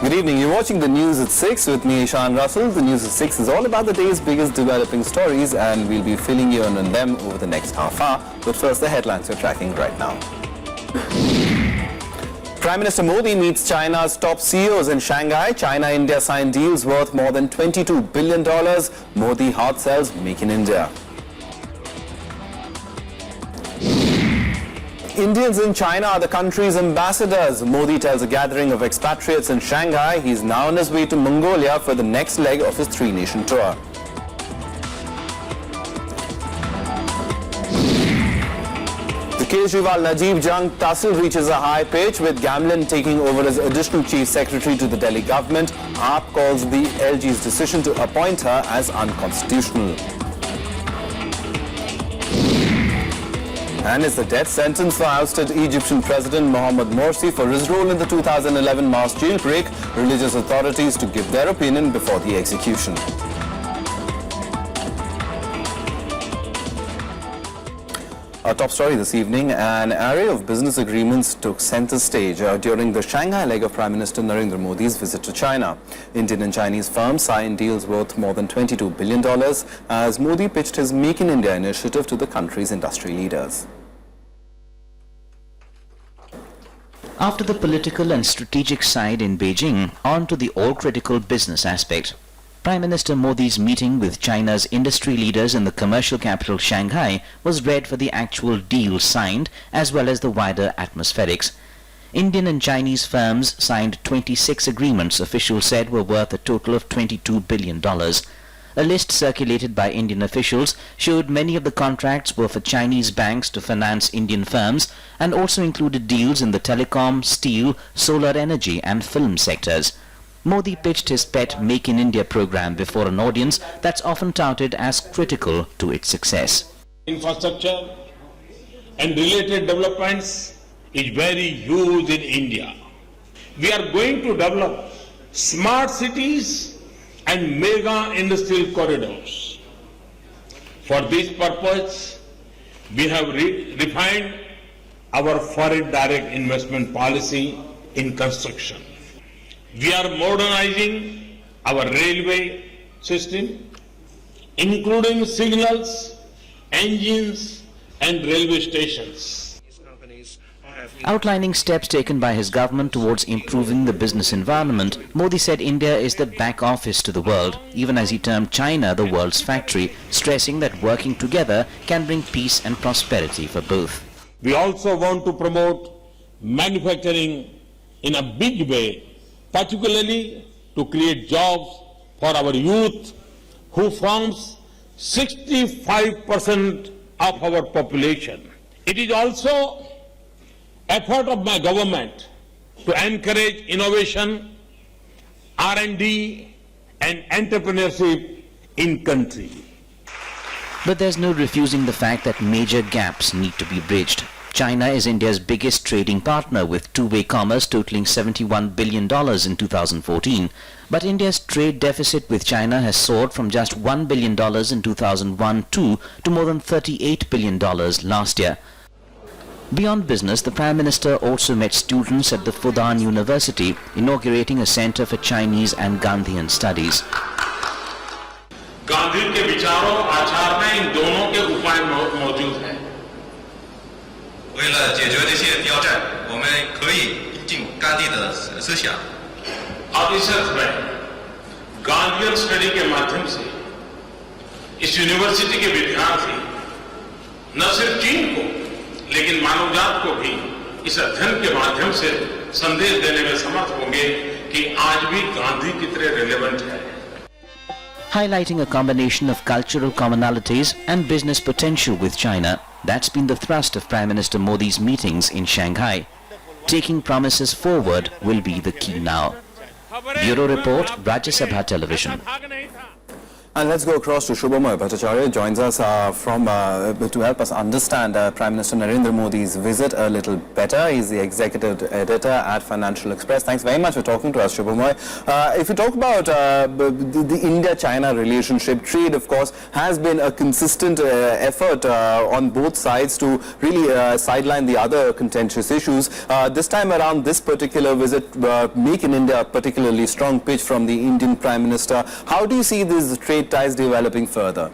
Good evening. You're watching the news at 6 with me, Ishan Russell. The news at 6 is all about the day's biggest developing stories, and we'll be filling you in on them over the next half hour. But first, the headlines you're tracking right now. Prime Minister Modi meets China's top CEOs in Shanghai. China-India signed deals worth more than $22 billion. Modi hard sells Make in India. Indians in China are the country's ambassadors. Modi tells a gathering of expatriates in Shanghai he's now on his way to Mongolia for the next leg of his three-nation tour. The Kejriwal-Najib jung tussle reaches a high pitch, with Gamlin taking over as additional chief secretary to the Delhi government. AAP calls the LG's decision to appoint her as unconstitutional. And is the death sentence for ousted Egyptian President Mohamed Morsi for his role in the 2011 mass jailbreak, religious authorities to give their opinion before the execution. Our top story this evening: an array of business agreements took center stage during the Shanghai leg of Prime Minister Narendra Modi's visit to China. Indian and Chinese firms signed deals worth more than $22 billion as Modi pitched his Make in India initiative to the country's industry leaders. After the political and strategic side in Beijing, on to the all-critical business aspect. Prime Minister Modi's meeting with China's industry leaders in the commercial capital Shanghai was read for the actual deal signed as well as the wider atmospherics. Indian and Chinese firms signed 26 agreements officials said were worth a total of $22 billion. A list circulated by Indian officials showed many of the contracts were for Chinese banks to finance Indian firms and also included deals in the telecom, steel, solar energy and film sectors. Modi pitched his pet Make in India program before an audience that's often touted as critical to its success. Infrastructure and related developments is very huge in India. We are going to develop smart cities and mega industrial corridors. For this purpose, we have refined our foreign direct investment policy in construction. We are modernizing our railway system, including signals, engines, and railway stations. Outlining steps taken by his government towards improving the business environment, Modi said India is the back office to the world, even as he termed China the world's factory, stressing that working together can bring peace and prosperity for both. We also want to promote manufacturing in a big way, particularly to create jobs for our youth, who forms 65% of our population. It is also effort of my government to encourage innovation, R&D and entrepreneurship in country. But there's no refusing the fact that major gaps need to be bridged. China is India's biggest trading partner, with two-way commerce totaling $71 billion in 2014. But India's trade deficit with China has soared from just $1 billion in 2001-2 to more than $38 billion last year. Beyond business, the Prime Minister also met students at the Fudan University, inaugurating a center for Chinese and Gandhian studies. Gandhi के विचारों आचार में इन दोनों के उपाय मौजूद हैं। 为了解决这些挑战，我们可以引进甘地的思想。 अब इस अर्थ में गांधीयन स्टडी के माध्यम से इस यूनिवर्सिटी के विद्यार्थी न सिर्फ चीन को लेकिन मानवजात को भी इस अध्ययन के माध्यम से संदेश देने में समर्थ होंगे कि आज भी गांधी की तरह रिलेवेंट है। Highlighting a combination of cultural commonalities and business potential with China, that's been the thrust of Prime Minister Modi's meetings in Shanghai. Taking promises forward will be the key now. Bureau Report, Rajya Sabha Television. And let's go across to Shubhamoy Bhattacharya, joins us to help us understand Prime Minister Narendra Modi's visit a little better. He's the executive editor at Financial Express. Thanks very much for talking to us, Shubhamoy. If you talk about the India-China relationship, trade, of course, has been a consistent effort on both sides to really sideline the other contentious issues. This time around, this particular visit, Make in India, a particularly strong pitch from the Indian Prime Minister. How do you see these trade ties developing further?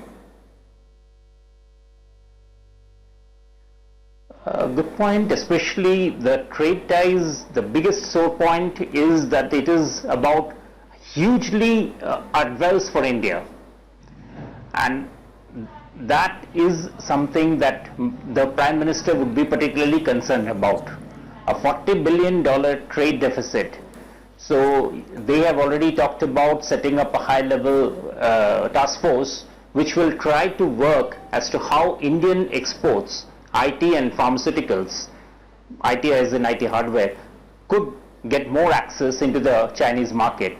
Good point, especially the trade ties. The biggest sore point is that it is about hugely adverse for India, and that is something that the Prime Minister would be particularly concerned about. A $40 billion trade deficit. So they have already talked about setting up a high-level task force which will try to work as to how Indian exports, IT and pharmaceuticals, IT as in IT hardware, could get more access into the Chinese market.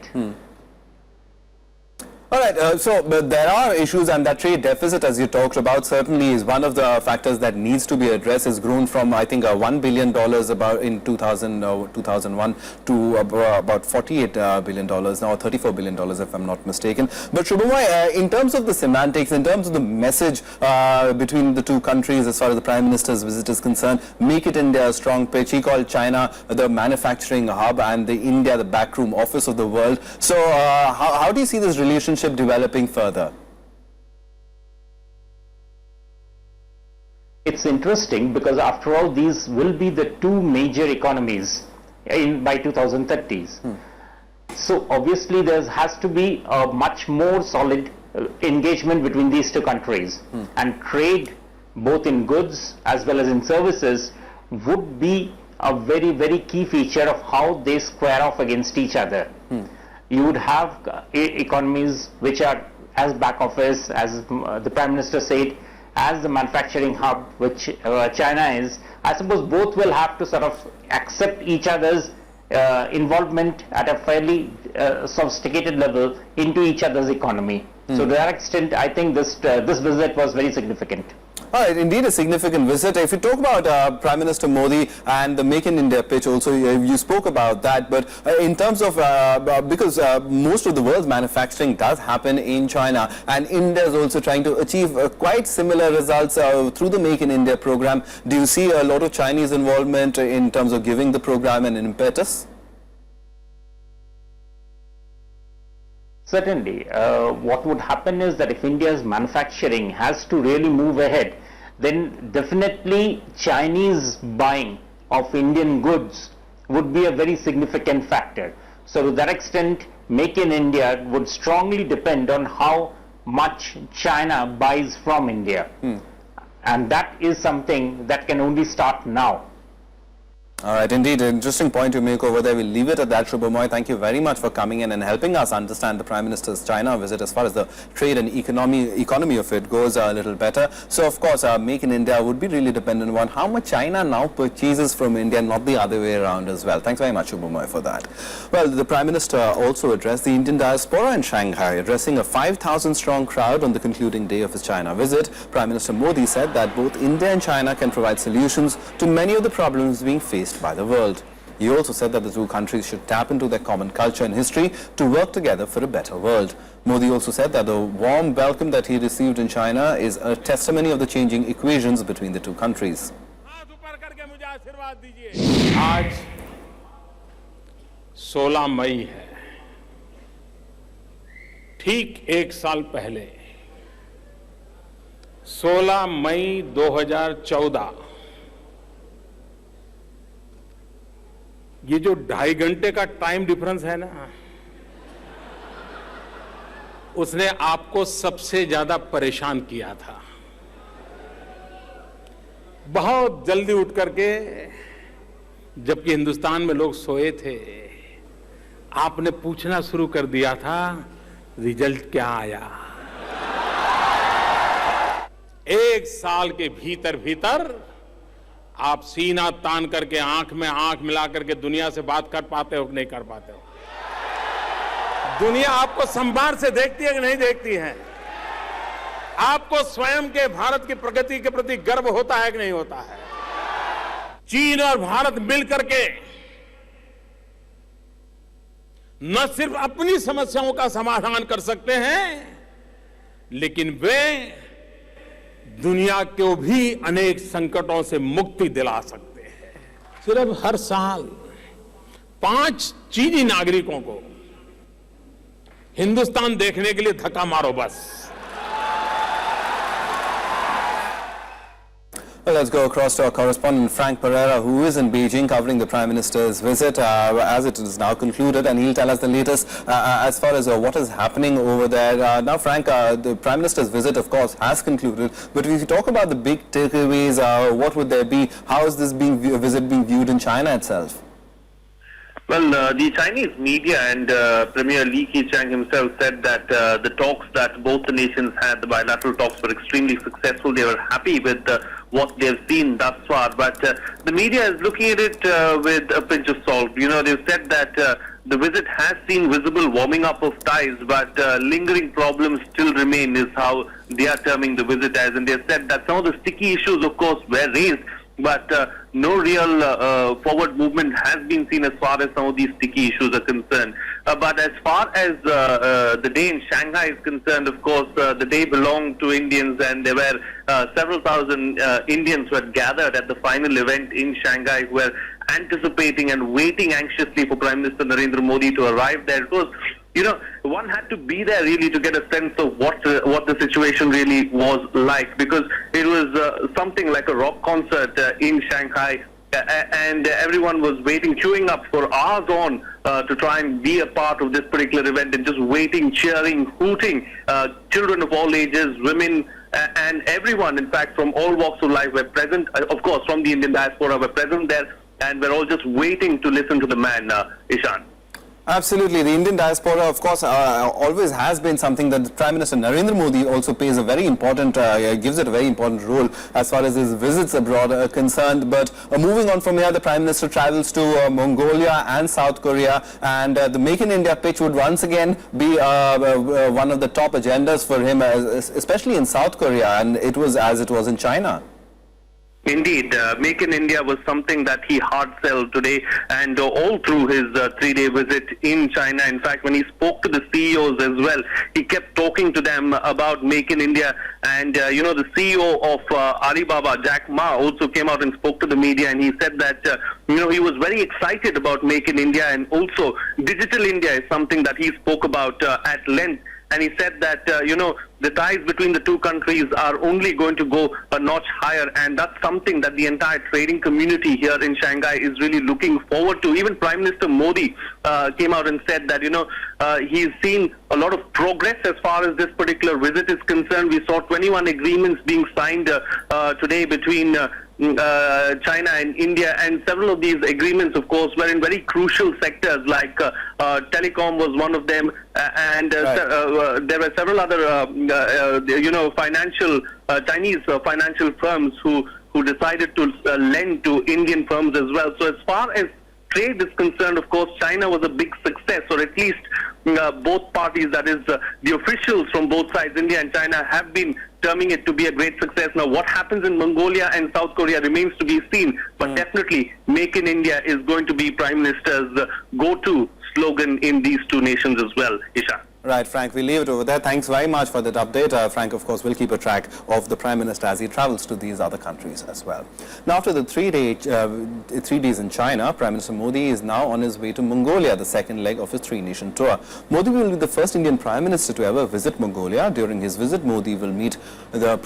All right, so there are issues, and that trade deficit, as you talked about, certainly is one of the factors that needs to be addressed. It's grown from, I think, $1 billion about in 2001 to about $48 billion now, $34 billion if I'm not mistaken. But Shubhamoy, in terms of the semantics, in terms of the message between the two countries as far as the Prime Minister's visit is concerned, Make it India a strong pitch. He called China the manufacturing hub and the India the backroom office of the world. So how do you see this relationship developing further? It's interesting because after all these will be the two major economies by 2030s. So obviously there has to be a much more solid engagement between these two countries, and trade both in goods as well as in services would be a very, very key feature of how they square off against each other. You would have economies which are as back office, as the Prime Minister said, as the manufacturing hub which China is. I suppose both will have to sort of accept each other's involvement at a fairly sophisticated level into each other's economy. So to that extent, I think this visit was very significant. All right, indeed a significant visit. If you talk about Prime Minister Modi and the Make in India pitch also, you spoke about that, but in terms of, because most of the world's manufacturing does happen in China, and India is also trying to achieve quite similar results through the Make in India program, do you see a lot of Chinese involvement in terms of giving the program an impetus? Certainly. What would happen is that if India's manufacturing has to really move ahead, then definitely Chinese buying of Indian goods would be a very significant factor. So to that extent, Make in India would strongly depend on how much China buys from India. And that is something that can only start now. All right, indeed, an interesting point to make over there. We'll leave it at that, Shubhamoy. Thank you very much for coming in and helping us understand the Prime Minister's China visit as far as the trade and economy of it goes a little better. So, of course, Make in India would be really dependent on how much China now purchases from India, not the other way around as well. Thanks very much, Shubhamoy, for that. Well, the Prime Minister also addressed the Indian diaspora in Shanghai, addressing a 5,000-strong crowd on the concluding day of his China visit. Prime Minister Modi said that both India and China can provide solutions to many of the problems being faced by the world. He also said that the two countries should tap into their common culture and history to work together for a better world. Modi also said that the warm welcome that he received in China is a testimony of the changing equations between the two countries. आज 16 मई है, ठीक एक साल पहले 16 मई 2014 ये जो 2.5 घंटे का टाइम डिफरेंस है ना, उसने आपको सबसे ज्यादा परेशान किया था। बहुत जल्दी उठ करके, जबकि हिंदुस्तान में लोग सोए थे, आपने पूछना शुरू कर दिया था रिजल्ट क्या आया। एक साल के भीतर भीतर आप सीना तान करके आंख में आंख मिला करके दुनिया से बात कर पाते हो कि नहीं कर पाते हो। दुनिया आपको संभार से देखती है कि नहीं देखती है? आपको स्वयं के भारत की प्रगति के प्रति गर्व होता है कि नहीं होता है? चीन और भारत मिलकर के न सिर्फ अपनी समस्याओं का समाधान कर सकते हैं, लेकिन वे दुनिया को भी अनेक संकटों से मुक्ति दिला सकते हैं। सिर्फ हर साल 5 चीनी नागरिकों को हिंदुस्तान देखने के लिए धक्का मारो बस। Well, let's go across to our correspondent Frank Pereira, who is in Beijing covering the Prime Minister's visit as it is now concluded, and he'll tell us the latest as far as what is happening over there. Now, Frank, the Prime Minister's visit, of course, has concluded, but if you talk about the big takeaways, what would there be? How is this visit being viewed in China itself? Well, the Chinese media and Premier Li Keqiang himself said that the talks that both the nations had, the bilateral talks, were extremely successful. They were happy with what they've seen thus far. But the media is looking at it with a pinch of salt. You know, they've said that the visit has seen visible warming up of ties, but lingering problems still remain, is how they are terming the visit as. And they've said that some of the sticky issues, of course, were raised, but no real forward movement has been seen as far as some of these sticky issues are concerned. But as far as the day in Shanghai is concerned, of course, the day belonged to Indians, and there were several thousand Indians who had gathered at the final event in Shanghai, who were anticipating and waiting anxiously for Prime Minister Narendra Modi to arrive there. It was, you know, one had to be there really to get a sense of what the situation really was like, because it was something like a rock concert in Shanghai, and everyone was waiting, queuing up for hours on to try and be a part of this particular event, and just waiting, cheering, hooting. Children of all ages, women, and everyone, in fact, from all walks of life were present. Of course, from the Indian diaspora were present there, and we're all just waiting to listen to the man, Ishan. Absolutely. The Indian diaspora, of course, always has been something that Prime Minister Narendra Modi also pays a very important, gives it a very important role as far as his visits abroad are concerned. But moving on from here, the Prime Minister travels to Mongolia and South Korea, and the Make in India pitch would once again be one of the top agendas for him, especially in South Korea, and it was as it was in China. Indeed, Make in India was something that he hard sold today, and all through his 3-day visit in China. In fact, when he spoke to the CEOs as well, he kept talking to them about Make in India. And, you know, the CEO of Alibaba, Jack Ma, also came out and spoke to the media, and he said that, you know, he was very excited about Make in India, and also Digital India is something that he spoke about at length. And he said that, you know, the ties between the two countries are only going to go a notch higher, and that's something that the entire trading community here in Shanghai is really looking forward to. Even Prime Minister Modi came out and said that, you know, he's seen a lot of progress as far as this particular visit is concerned. We saw 21 agreements being signed today between China and India, and several of these agreements, of course, were in very crucial sectors, like telecom was one of them, and there were several other, you know, financial Chinese financial firms who decided to lend to Indian firms as well. So as far as trade is concerned, of course, China was a big success, or at least both parties, that is, the officials from both sides, India and China, have been terming it to be a great success. Now, what happens in Mongolia and South Korea remains to be seen, but definitely Make in India is going to be Prime Minister's go-to slogan in these two nations as well, Isha. Right, Frank, we'll leave it over there. Thanks very much for that update. Frank, of course, will keep a track of the Prime Minister as he travels to these other countries as well. Now, after the 3 days in China, Prime Minister Modi is now on his way to Mongolia, the second leg of his 3-nation tour. Modi will be the first Indian Prime Minister to ever visit Mongolia. During his visit, Modi will meet the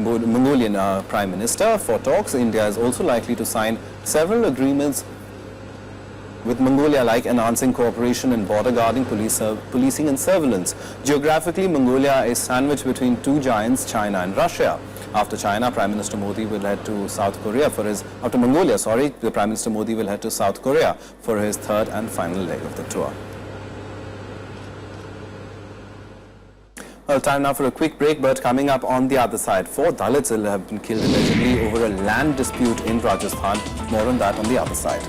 Mongolian Prime Minister for talks. India is also likely to sign several agreements with Mongolia, like enhancing cooperation in border guarding, policing and surveillance. Geographically, Mongolia is sandwiched between two giants, China and Russia. After China, Prime Minister Modi will head to South Korea for his, after Mongolia, sorry, the Prime Minister Modi will head to South Korea for his third and final leg of the tour. Well, time now for a quick break, but coming up on the other side, 4 Dalits have been killed allegedly over a land dispute in Rajasthan. More on that on the other side.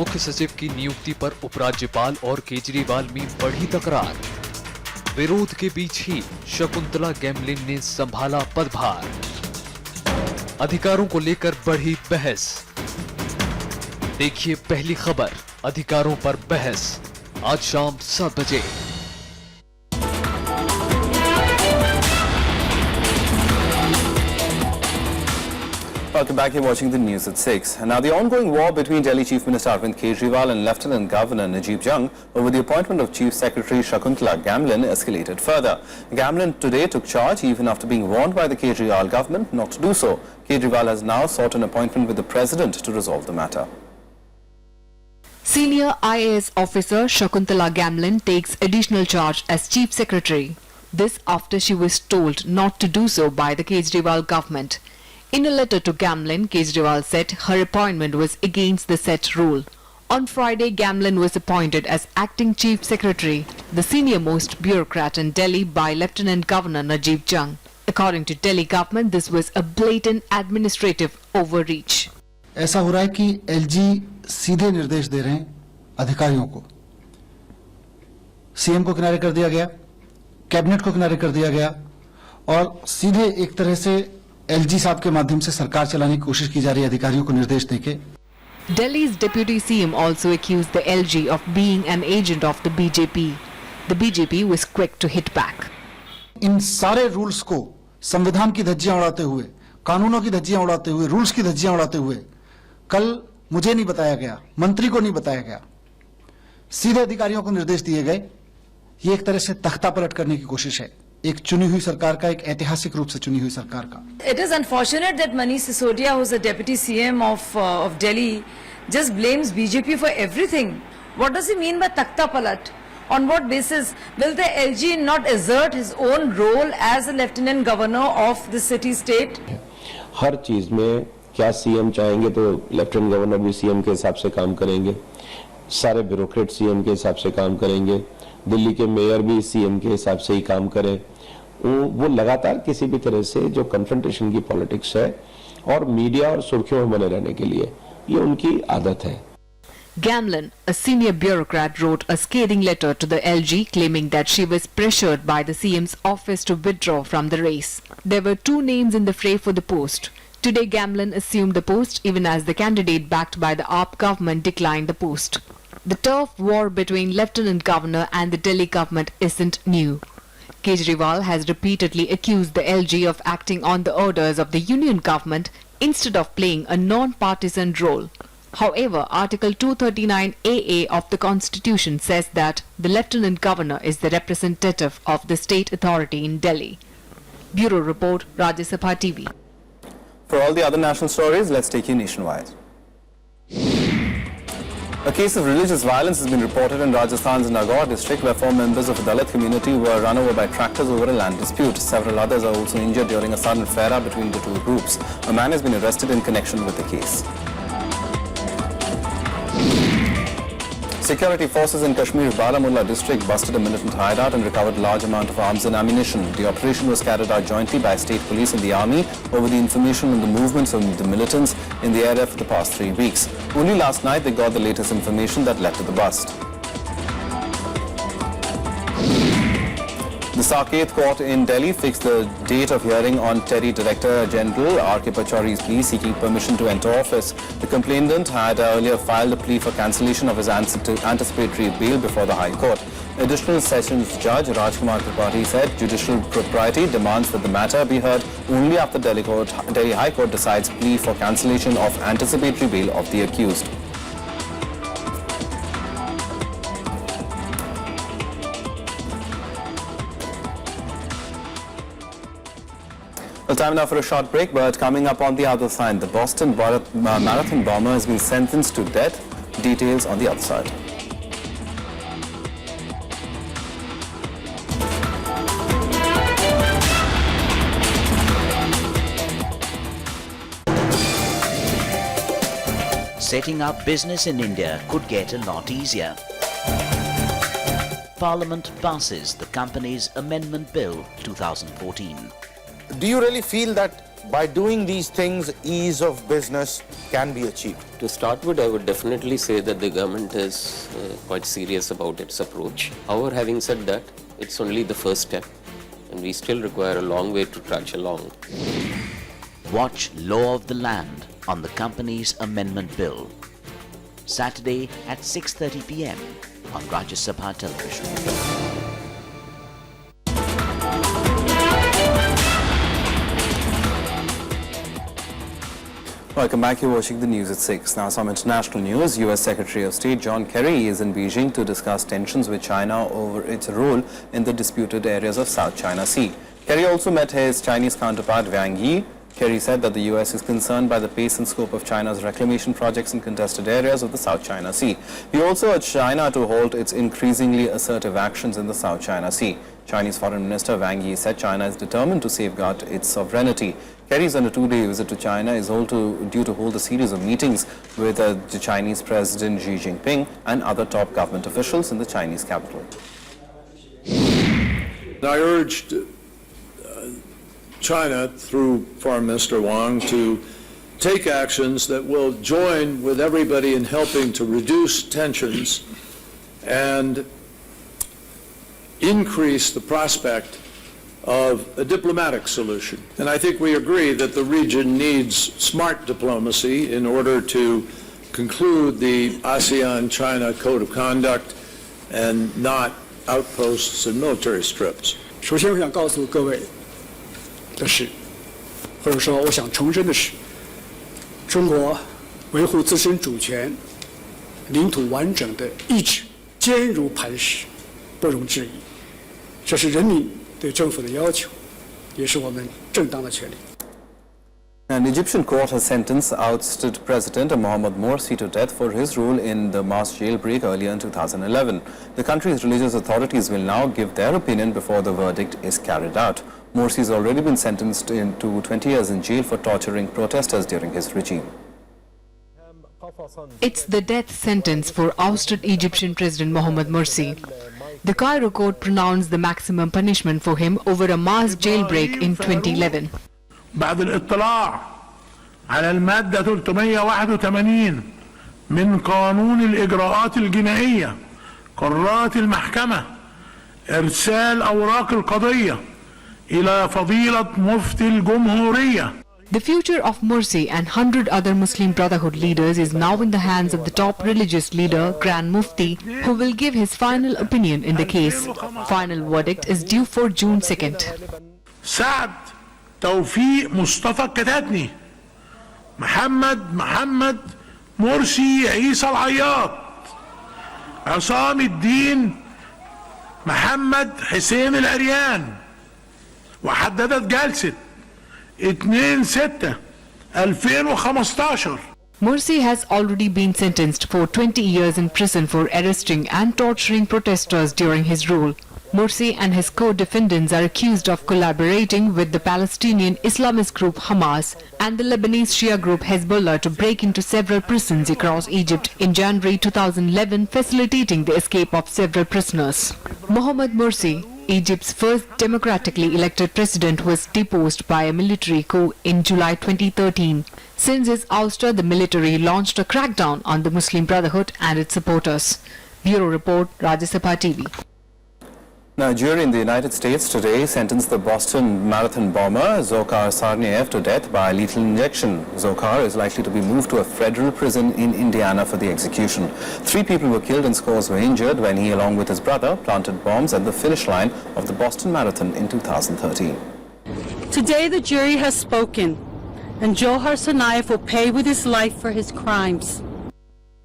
मुख्य सचिव की नियुक्ति पर उपराज्यपाल और केजरीवाल में बढ़ी तकरार। विरोध के बीच ही शकुंतला गैमलिन ने संभाला पदभार। अधिकारों को लेकर बढ़ी बहस। देखिए पहली खबर, अधिकारों पर बहस, आज शाम 7 बजे। Welcome back. You're watching the news at 6. Now, the ongoing war between Delhi Chief Minister Arvind Kejriwal and Lieutenant Governor Najib Jung over the appointment of Chief Secretary Shakuntala Gamlin escalated further. Gamlin today took charge even after being warned by the Kejriwal government not to do so. Kejriwal has now sought an appointment with the president to resolve the matter. Senior IAS officer Shakuntala Gamlin takes additional charge as Chief Secretary. This after she was told not to do so by the Kejriwal government. In a letter to Gamlin, Kejriwal said her appointment was against the set rule. On Friday, Gamlin was appointed as acting Chief Secretary, the senior-most bureaucrat in Delhi, by Lieutenant Governor Najib Jung. According to Delhi government, this was a blatant administrative overreach. ऐसा हो रहा है कि LG सीधे निर्देश दे रहे हैं अधिकारियों को। सीएम को किनारे कर दिया गया, कैबिनेट को किनारे कर दिया गया और सीधे एक तरह से एलजी साहब के माध्यम से सरकार चलाने की कोशिश की जा रही है अधिकारियों को निर्देश देके। Delhi's deputy CM also accused the LG of being an agent of the BJP. The BJP was quick to hit back. इन सारे रूल्स को संविधान की धज्जियां उड़ाते हुए, कानूनों की धज्जियां उड़ाते हुए, रूल्स की धज्जियां उड़ाते हुए कल मुझे नहीं बताया गया, मंत्री को नहीं बताया गया, सीधे अधिकारियों को निर्देश दिए गए। ये एक तरह से तख्ता पलट करने की कोशिश है एक चुनी हुई सरकार का, एक ऐतिहासिक रूप से चुनी हुई सरकार का। It is unfortunate that Manish Sisodia, who is the deputy CM of Delhi, just blames BJP for everything. What does he mean by takta palat? On what basis will the LG not assert his own role as a lieutenant governor of the city state? हर चीज में क्या CM चाहेंगे तो lieutenant governor भी CM के हिसाब से काम करेंगे, सारे ब्यूरोक्रेट सीएम के हिसाब से काम करेंगे, दिल्ली के मेयर भी सीएम के हिसाब से ही काम करें। वो लगातार किसी भी तरह से जो कन्फ्रंटेशन की पॉलिटिक्स है और मीडिया और सुर्खियों में बने रहने के लिए ये उनकी आदत है। Gamlin, a senior bureaucrat, wrote a scathing letter to the LG claiming that she was pressured by the CM's office to withdraw from the race. There were two names in the fray for the post. Today, Gamlin assumed the post even as the candidate backed by the AAP government declined the post. The turf war between Lieutenant Governor and the Delhi government isn't new. Kejriwal has repeatedly accused the LG of acting on the orders of the union government instead of playing a non-partisan role. However, Article 239AA of the Constitution says that the Lieutenant Governor is the representative of the state authority in Delhi. Bureau Report, Rajya Sabha TV. For all the other national stories, let's take you nationwide. A case of religious violence has been reported in Rajasthan's Nagaur district where 4 members of a Dalit community were run over by tractors over a land dispute. Several others are also injured during a sudden flare-up between the two groups. A man has been arrested in connection with the case. Security forces in Kashmir's Baramulla district busted a militant hideout and recovered a large amount of arms and ammunition. The operation was carried out jointly by state police and the army over the information on the movements of the militants in the area for the past 3 weeks. Only last night they got the latest information that led to the bust. The Saket court in Delhi fixed the date of hearing on Teddy Director General R.K. Pachauri's plea seeking permission to enter office. The complainant had earlier filed a plea for cancellation of his anticipatory bail before the High Court. Additional Sessions Judge Rajkumar Tripathi said judicial propriety demands that the matter be heard only after Delhi High Court decides plea for cancellation of anticipatory bail of the accused. Well, time now for a short break, but coming up on the other side, the Boston Marathon bomber has been sentenced to death. Details on the other side. Setting up business in India could get a lot easier. Parliament passes the Companies Amendment Bill 2014. Do you really feel that By doing these things, ease of business can be achieved. To start with, I would definitely say that the government is quite serious about its approach. However, having said that, it's only the first step, and we still require a long way to trudge along. Watch Law of the Land on the company's amendment bill. Saturday at 6:30 p.m. on Rajya Sabha television. Welcome back. You're watching the news at 6. Now some international news. U.S. Secretary of State John Kerry is in Beijing to discuss tensions with China over its role in the disputed areas of South China Sea. Kerry also met his Chinese counterpart Wang Yi. Kerry said that the U.S. is concerned by the pace and scope of China's reclamation projects in contested areas of the South China Sea. He also urged China to halt its increasingly assertive actions in the South China Sea. Chinese Foreign Minister Wang Yi said China is determined to safeguard its sovereignty. Kerry's on a two-day visit to China is due to hold a series of meetings with the Chinese President Xi Jinping and other top government officials in the Chinese capital. I urged China, through Foreign Minister Wang, to take actions that will join with everybody in helping to reduce tensions and increase the prospect of a diplomatic solution. And I think we agree that the region needs smart diplomacy in order to conclude the ASEAN-China Code of Conduct and not outposts and military strips. 首先我想告诉各位的是，或者说我想重申的是，中国维护自身主权、领土完整的意志坚如磐石，不容置疑。这是人民对政府的要求，也是我们正当的权利。 An Egyptian court has sentenced ousted President Mohamed Morsi to death for his role in the mass jailbreak earlier in 2011. The country's religious authorities will now give their opinion before the verdict is carried out. Morsi has already been sentenced to 20 years in jail for torturing protesters during his regime. It's the death sentence for ousted Egyptian President Mohamed Morsi. The Cairo court pronounced the maximum punishment for him over a mass jailbreak in 2011. بعد الاطلاع على المادة 381 من قانون الإجراءات الجنائية قررت المحكمة إرسال أوراق القضية إلى فضيلة مفتي الجمهورية. The future of Morsi and 100 other Muslim Brotherhood leaders is now in the hands of the top religious leader, Grand Mufti, who will give his final opinion in the case. Final verdict is due for June 2nd. سعد توفيق مصطفى الكتاتني محمد مرسي عيسى العياط عصام الدين محمد حسين العريان وحددت جلسة 2/6/2015. Morsi has already been sentenced for 20 years in prison for arresting and torturing protesters during his rule. Morsi and his co-defendants are accused of collaborating with the Palestinian Islamist group Hamas and the Lebanese Shia group Hezbollah to break into several prisons across Egypt in January 2011, facilitating the escape of several prisoners. Mohamed Morsi, Egypt's first democratically elected president, was deposed by a military coup in July 2013. Since his ouster, the military launched a crackdown on the Muslim Brotherhood and its supporters. Bureau Report, Rajya Sabha TV. Now, a jury in the United States today sentenced the Boston Marathon bomber Dzhokhar Tsarnaev to death by lethal injection. Dzhokhar is likely to be moved to a federal prison in Indiana for the execution. 3 people were killed and scores were injured when he, along with his brother, planted bombs at the finish line of the Boston Marathon in 2013. Today the jury has spoken, and Dzhokhar Tsarnaev will pay with his life for his crimes.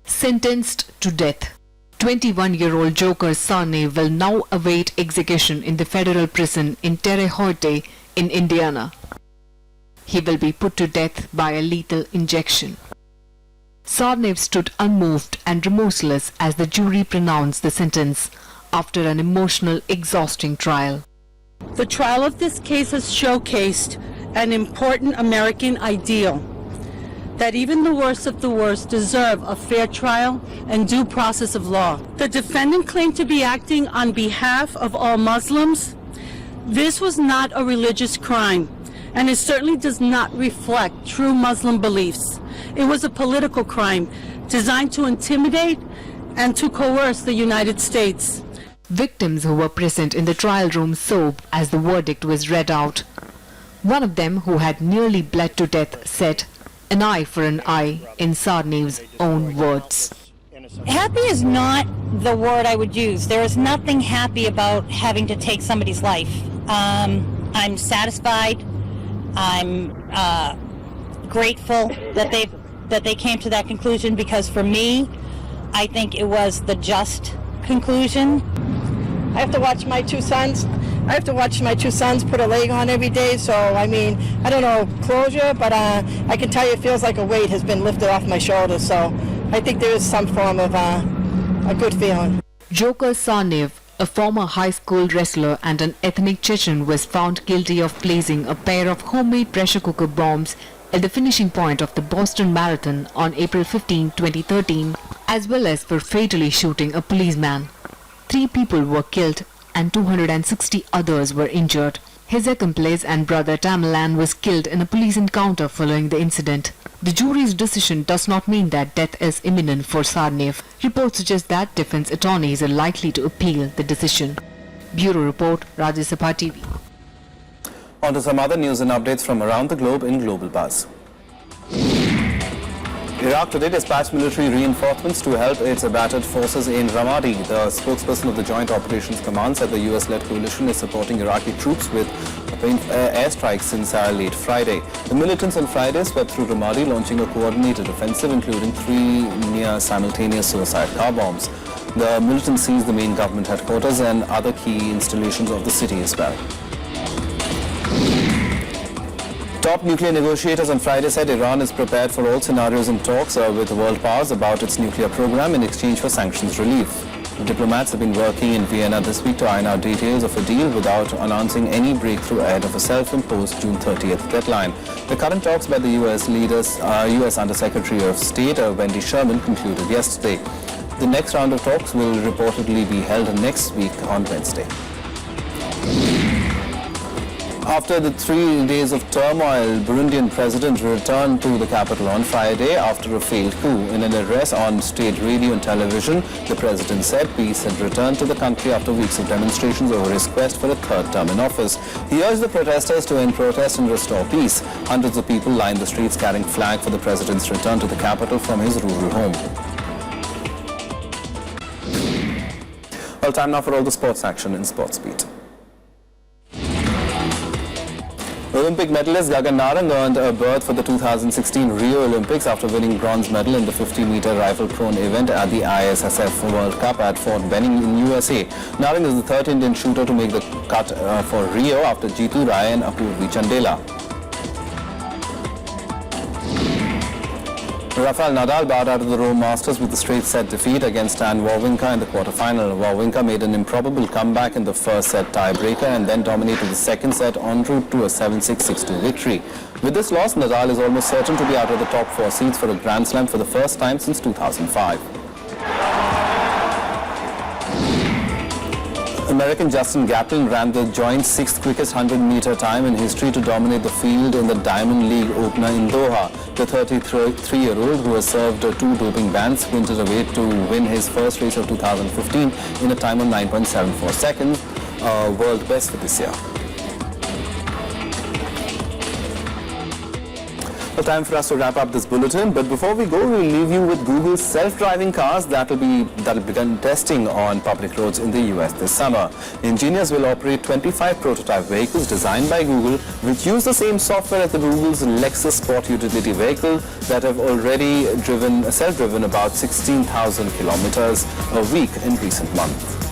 Sentenced to death, 21-year-old Dzhokhar Tsarnaev will now await execution in the federal prison in Terre Haute in Indiana. He will be put to death by a lethal injection. Tsarnaev stood unmoved and remorseless as the jury pronounced the sentence after an emotional, exhausting trial. The trial of this case has showcased an important American ideal, that even the worst of the worst deserve a fair trial and due process of law. The defendant claimed to be acting on behalf of all Muslims. This was not a religious crime. and it certainly does not reflect true Muslim beliefs. It was a political crime designed to intimidate and to coerce the United States. Victims who were present in the trial room sobbed as the verdict was read out. One of them, who had nearly bled to death, said, "An eye for an eye," in Sarnev's own words. Happy is not the word I would use. There is nothing happy about having to take somebody's life. I'm satisfied. I'm grateful that they came to that conclusion, because for me, I think it was the just conclusion. I have to watch my two sons. Put a leg on every day. So, I mean, I don't know closure, but I can tell you it feels like a weight has been lifted off my shoulders. So I think there is some form of a good feeling. Joker Sarnev, a former high school wrestler and an ethnic Chechen, was found guilty of placing a pair of homemade pressure cooker bombs at the finishing point of the Boston Marathon on April 15, 2013, as well as for fatally shooting a policeman. 3 people were killed and 260 others were injured. His accomplice and brother Tamilan was killed in a police encounter following the incident. The jury's decision does not mean that death is imminent for Sarnev. Reports suggest that defense attorneys are likely to appeal the decision. Bureau Report, Rajya Sabha TV. On to some other news and updates from around the globe in Global Buzz. Iraq today dispatched military reinforcements to help its battered forces in Ramadi. The spokesperson of the Joint Operations Command said the US-led coalition is supporting Iraqi troops with airstrikes since late Friday. The militants on Friday swept through Ramadi, launching a coordinated offensive, including 3 near-simultaneous suicide car bombs. The militants seized the main government headquarters and other key installations of the city as well. Top nuclear negotiators on Friday said Iran is prepared for all scenarios in talks with world powers about its nuclear program in exchange for sanctions relief. The diplomats have been working in Vienna this week to iron out details of a deal without announcing any breakthrough ahead of a self-imposed June 30th deadline. The current talks by the US Undersecretary of State Wendy Sherman concluded yesterday. The next round of talks will reportedly be held next week on Wednesday. After the 3 days of turmoil, Burundian president returned to the capital on Friday after a failed coup. In an address on state radio and television, the president said peace had returned to the country after weeks of demonstrations over his quest for a third term in office. He urged the protesters to end protest and restore peace. Hundreds of people lined the streets carrying flag for the president's return to the capital from his rural home. Well, time now for all the sports action in Sports Beat. Olympic medalist Gagan Narang earned a berth for the 2016 Rio Olympics after winning bronze medal in the 50-meter rifle prone event at the ISSF World Cup at Fort Benning in USA. Narang is the 3rd Indian shooter to make the cut for Rio after Jeetu Rai and Apurvi Chandela. Rafael Nadal bowed out of the Rome Masters with a straight-set defeat against Stan Wawrinka in the quarter-final. Wawrinka made an improbable comeback in the first set tiebreaker and then dominated the second set en route to a 7-6, 6-2 victory. With this loss, Nadal is almost certain to be out of the top 4 seeds for a Grand Slam for the first time since 2005. American Justin Gatlin ran the joint 6th quickest 100-meter time in history to dominate the field in the Diamond League opener in Doha. The 33-year-old, who has served 2 doping bans, sprinted away to win his first race of 2015 in a time of 9.74 seconds, a world best for this year. Well, time for us to wrap up this bulletin, but before we go, we'll leave you with Google's self-driving cars that'll begin testing on public roads in the US this summer. Engineers will operate 25 prototype vehicles designed by Google, which use the same software as the Google's Lexus Sport utility vehicle that have already self-driven about 16,000 kilometers a week in recent months.